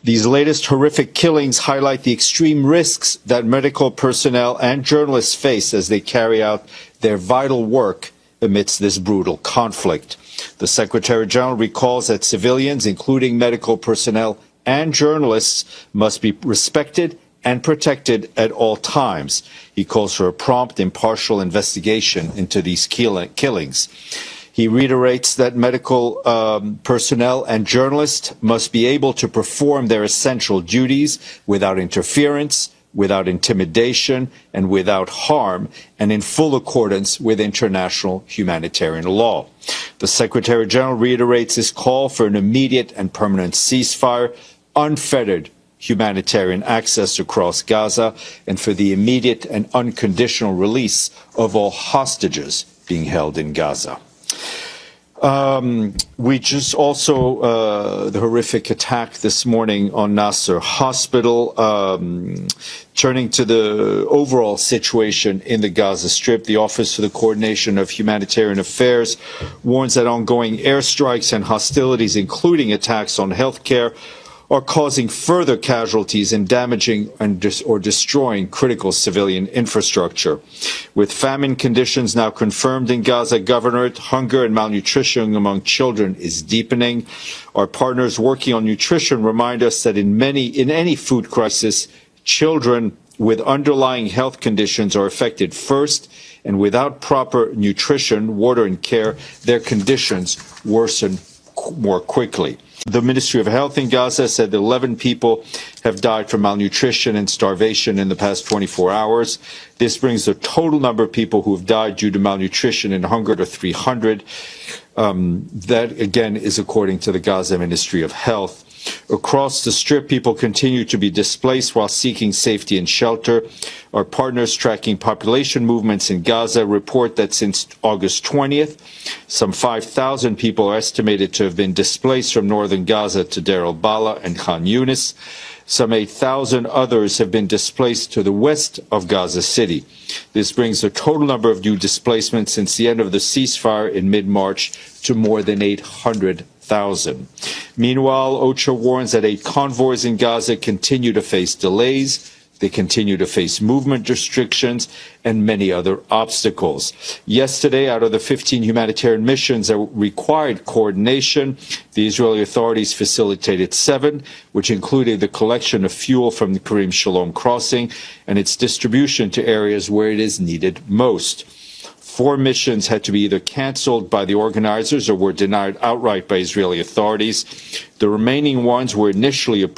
These latest horrific killings highlight the extreme risks that medical personnel and journalists face as they carry out their vital work amidst this brutal conflict. The Secretary General recalls that civilians, including medical personnel and journalists, must be respected and protected at all times. He calls for a prompt, impartial investigation into these killings. He reiterates that medical personnel and journalists must be able to perform their essential duties without interference, without intimidation, and without harm, and in full accordance with international humanitarian law. The Secretary General reiterates his call for an immediate and permanent ceasefire, unfettered humanitarian access across Gaza, and for the immediate and unconditional release of all hostages being held in Gaza. We just also, the horrific attack this morning on Nasser Hospital. Turning to the overall situation in the Gaza Strip, the Office for the Coordination of Humanitarian Affairs warns that ongoing airstrikes and hostilities, including attacks on healthcare, are causing further casualties and damaging or destroying critical civilian infrastructure. With famine conditions now confirmed in Gaza Governorate, hunger and malnutrition among children is deepening. Our partners working on nutrition remind us that in any food crisis, children with underlying health conditions are affected first, and without proper nutrition, water, and care, their conditions worsen more quickly. The Ministry of Health in Gaza said that 11 people have died from malnutrition and starvation in the past 24 hours. This brings the total number of people who have died due to malnutrition and hunger to 300. That, again, is according to the Gaza Ministry of Health. Across the Strip, people continue to be displaced while seeking safety and shelter. Our partners tracking population movements in Gaza report that since August 20th, some 5,000 people are estimated to have been displaced from northern Gaza to Deir al-Balah and Khan Yunis. Some 8,000 others have been displaced to the west of Gaza City. This brings the total number of new displacements since the end of the ceasefire in mid-March to more than 800,000. Meanwhile, OCHA warns that 8 convoys in Gaza continue to face delays. They continue to face movement restrictions and many other obstacles. Yesterday, out of the 15 humanitarian missions that required coordination, the Israeli authorities facilitated 7, which included the collection of fuel from the Karim Shalom crossing and its distribution to areas where it is needed most. 4 missions had to be either canceled by the organizers or were denied outright by Israeli authorities. The remaining ones were initially approved